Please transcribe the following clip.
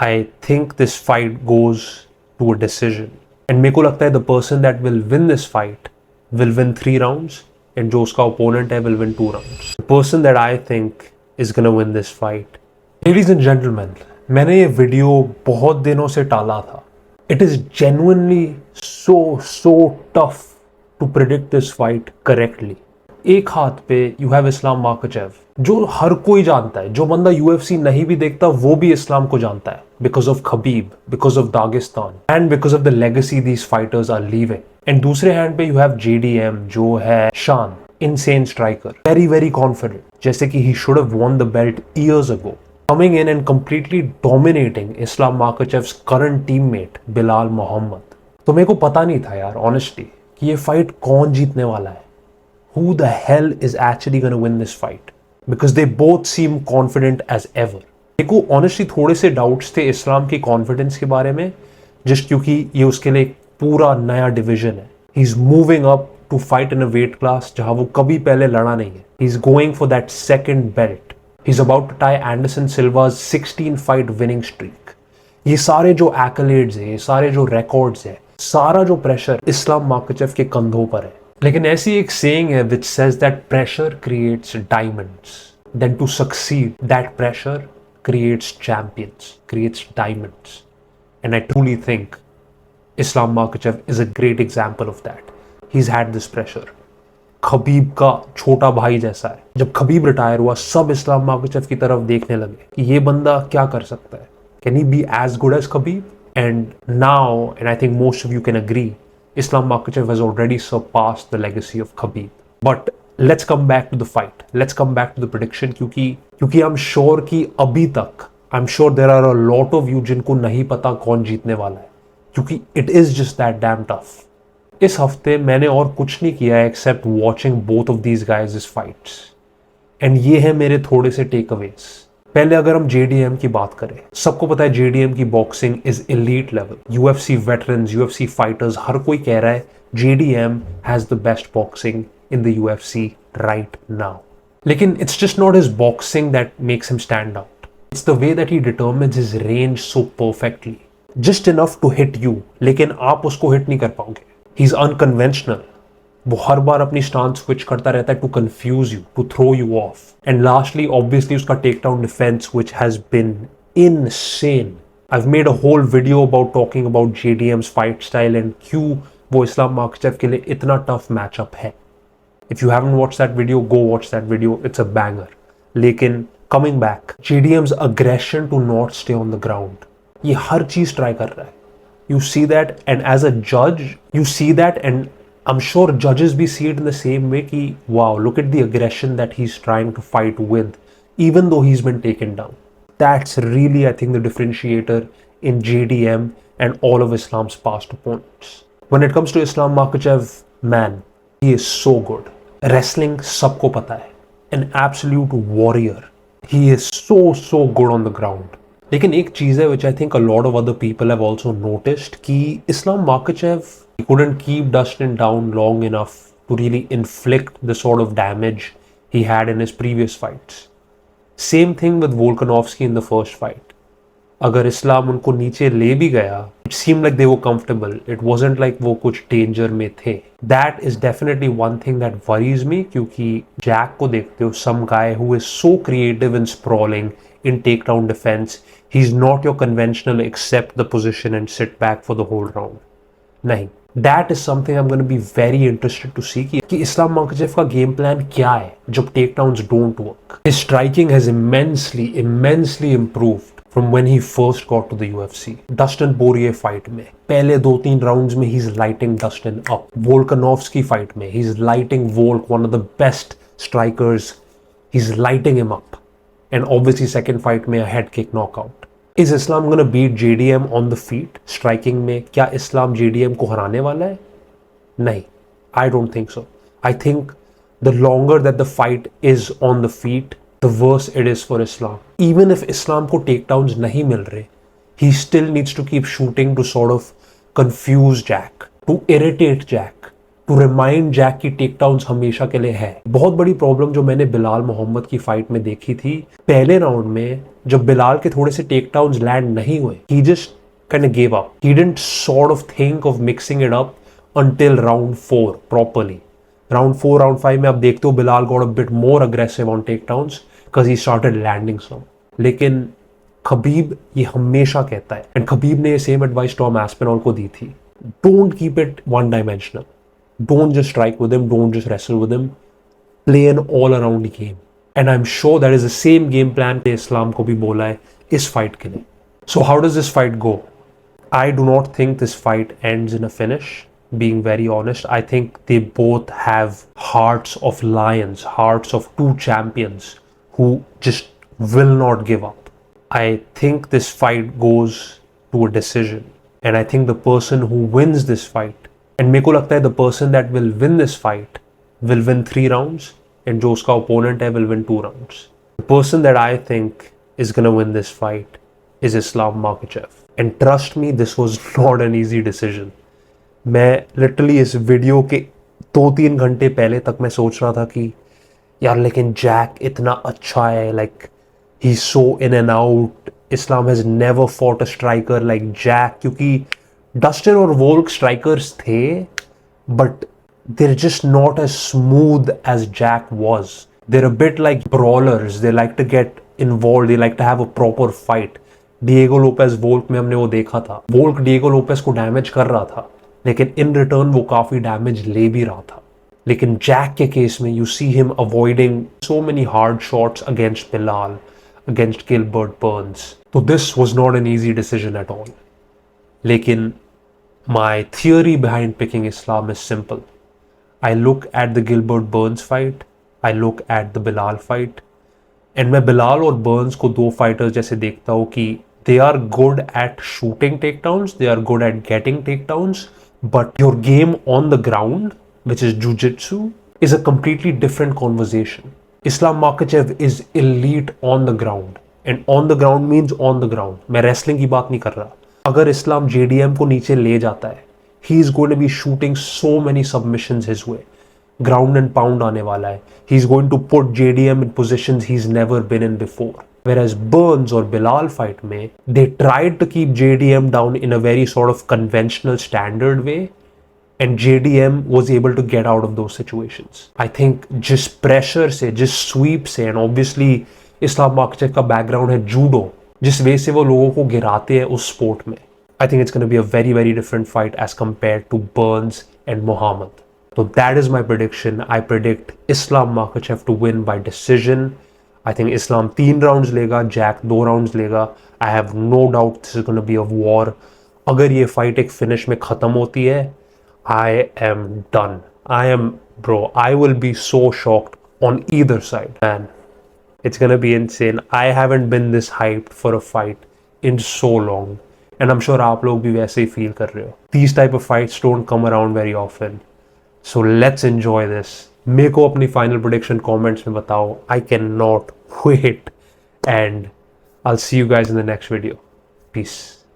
I think this fight goes to a decision. And मेरे को लगता है the person that will win this fight will win 3 rounds and जो उसका opponent है will win 2 rounds. The person that I think is gonna win this fight. Ladies and gentlemen, मैंने ये video बहुत दिनों से टाला था. It is genuinely so tough to predict this fight correctly. एक हाथ पे यू हैव इस्लाम माखाचेव, जो हर कोई जानता है. जो बंदा यूएफसी नहीं भी देखता वो भी इस्लाम को जानता है, because of Khabib, because of Dagestan and because of the legacy these fighters are leaving. And दूसरे हैंड पे यू हैव जेडीएम, जो है शान, इनसेन स्ट्राइकर, वेरी कॉन्फिडेंट, जैसे कि he should have won the belt years ago, coming in and completely dominating Islam Makhachev's current teammate Belal Muhammad. तो मेरे को पता नहीं था यार ऑनेस्टली कि ये फाइट कौन जीतने वाला है. Who the hell is actually going to win this fight? Because they both seem confident as ever. मेरे को ऑनेस्टली थोड़े से डाउट्स थे इस्लाम की कॉन्फिडेंस के बारे में, जस्ट क्योंकि ये उसके लिए एक पूरा नया डिवीजन है. He is moving up to fight in a weight class जहां वो कभी पहले लड़ा नहीं है. He is going for that second belt. He is about to tie Anderson Silva's 16 fight winning streak. ये सारे जो एक्कलेड्स है, ये सारे जो रिकॉर्ड्स है, सारा जो प्रेशर इस्लाम माखाचेव के कंधों पर है. लेकिन ऐसी एक सेइंग है which says that pressure creates diamonds. Then to succeed, that pressure creates champions, creates diamonds. And I truly think Islam Makhachev is a great example of that. He's had this pressure. Khabib का छोटा भाई जैसा है. जब Khabib retire हुआ, सब Islam Makhachev की तरफ देखने लगे कि ये बंदा क्या कर सकता है. Can he be as good as Khabib? And now, and I think most of you can agree, Islam Makhachev has already surpassed the legacy of Khabib. But let's come back to the fight. Let's come back to the prediction क्योंकि I'm sure कि अभी तक I'm sure there are a lot of you जिनको नहीं पता कौन जीतने वाला है, क्योंकि it is just that damn tough. इस हफ्ते मैंने और कुछ नहीं किया है except watching both of these guys' fights. And ये है मेरे थोड़े से takeaways. पहले अगर हम JDM की बात करें, सबको पता है JDM की boxing is elite level. UFC veterans, UFC fighters, हर कोई कह रहा है JDM has the best boxing in the UFC right now. लेकिन it's just not his boxing that makes him stand out. It's the way that he determines his range so perfectly. Just enough to hit you, लेकिन आप उसको hit नहीं कर पाओगे. He is unconventional. वो हर बार अपनी स्टांस स्विच करता रहता है to confuse you, to throw you off. And lastly obviously उसका take down defence which has been insane. I've made a whole video about talking about JDM's fight style and क्यों वो Islam Makhachev के लिए इतना tough matchup है. If you haven't watched that video, go watch that video. It's a banger. लेकिन coming back, JDM's aggression to not stay on the ground, ये हर चीज try कर रहा है. You see that, and as a judge, you see that, and I'm sure judges be see it in the same way कि wow, look at the aggression that he's trying to fight with, even though he's been taken down. That's really, I think, the differentiator in JDM and all of Islam's past opponents. When it comes to Islam Makhachev, man, he is so good. Wrestling, सबको पता है. An absolute warrior. He is so good on the ground. लेकिन एक चीज है which I think a lot of other people have also noticed कि Islam Makhachev couldn't keep Dustin down long enough to really inflict the sort of damage he had in his previous fights. Same thing with Volkanovski in the first fight. अगर इस्लाम उनको नीचे ले भी गया, it seemed like they were comfortable. It wasn't like वो कुछ danger में थे. That is definitely one thing that worries me, क्योंकि जैक को देखते हो, some guy who is so creative in sprawling, in takedown defense, he's not your conventional accept the position and sit back for the whole round. नहीं. That is something I'm going to be very interested to see कि Islam Makhachev का game plan क्या है जब takedowns don't work. His striking has immensely improved from when he first got to the UFC. Dustin Poirier fight में पहले 2-3 rounds में he's lighting Dustin up. Volkanovski fight में he's lighting Volk, one of the best strikers. He's lighting him up. And obviously second fight में a head kick knockout. Is Islam gonna beat JDM on the feet? Striking में क्या इस्लाम JDM को हराने वाला है? नहीं, I don't think so. I think the longer that the fight is on the feet, the worse it is for Islam. Even if Islam को takedowns नहीं मिल रहे, he still needs to keep shooting to sort of confuse Jack, to irritate Jack, to remind Jack की takedowns हमेशा के लिए है। बहुत बड़ी प्रॉब्लम जो मैंने बिलाल मोहम्मद की फाइट में देखी थी, पहले राउंड में जब बिलाल के थोड़े से टेक डाउन्स लैंड नहीं हुए, ही just kind of gave up. He didn't sort of think of mixing it up until round 4 properly. Round 4, round 5 में आप देखते हो Bilal got a bit more aggressive on takedowns because he started landing some. लेकिन Khabib ये हमेशा कहता है, and Khabib ने ये सेम एडवाइस टॉम एस्पिनॉल को दी थी, don't keep it one dimensional, don't just strike with him, don't just wrestle with him, play an all around game. And I am sure that is the same game plan Islam को भी बोला है इस fight के लिए। So how does this fight go? I do not think this fight ends in a finish, being very honest. I think they both have hearts of lions, hearts of two champions who just will not give up. I think this fight goes to a decision. And I think the person who wins this fight, and मेरे को लगता है the person that will win this fight will win 3 rounds, and जो उसका opponent है will win 2 rounds. The person that I think is gonna win this fight is Islam Makhachev. And trust me, this was not an easy decision. मैं literally इस video के 2-3 घंटे पहले तक मैं सोच रहा था कि यार लेकिन जैक इतना अच्छा है, like he's so in and out. Islam has never fought a striker like Jack, क्योंकि डस्टिन और वोल्क स्ट्राइकर्स थे, but they're just not as smooth as Jack was. They're a bit like brawlers. They like to get involved. They like to have a proper fight. Diego Lopez वोल्क में हमने वो देखा था, वोल्क Diego Lopez को damage कर रहा था, लेकिन इन रिटर्न वो काफी डैमेज ले भी रहा था। लेकिन जैक के केस में you see him avoiding so many hard shots against Belal, against Gilbert Burns. तो this was not an easy decision at all. लेकिन my theory behind picking Islam is simple. I look at the Gilbert Burns fight, I look at the Belal fight, and मैं Belal और Burns को 2 fighters जैसे देखता हूँ कि they are good at shooting takedowns, they are good at getting takedowns, but your game on the ground, which is jiu-jitsu, is a completely different conversation. Islam Makhachev is elite on the ground, and on the ground means on the ground. मैं wrestling की बात नहीं कर रहा। अगर इस्लाम JDM को नीचे ले जाता है, he is going to be shooting so many submissions his way. Ground and pound आने वाला है। He's going to put JDM in positions he's never been in before. Whereas Burns or Bilal fight में, they tried to keep JDM down in a very sort of conventional standard way, and JDM was able to get out of those situations. I think जिस pressure से, जिस sweep से, and obviously Islam Makhachev का background है judo, जिस वे से वो लोगों को गिराते हैं उस sport में, I think it's going to be a very very different fight as compared to Burns and Muhammad. So that is my prediction. I predict Islam Makhachev to win by decision. I think Islam 3 rounds लेगा, Jack 2 rounds लेगा. I have no doubt this is going to be a war. अगर ये fight एक finish में ख़त्म होती है, I am done. I will be so shocked on either side. Man, it's going to be insane. I haven't been this hyped for a fight in so long. And I'm sure आप लोग भी वैसे ही feel कर रहे हो. These type of fights don't come around very often. So let's enjoy this. मेरे को अपनी फाइनल प्रेडिक्शन कमेंट्स में बताओ. I cannot wait, and I'll see you guys in the next video. Peace.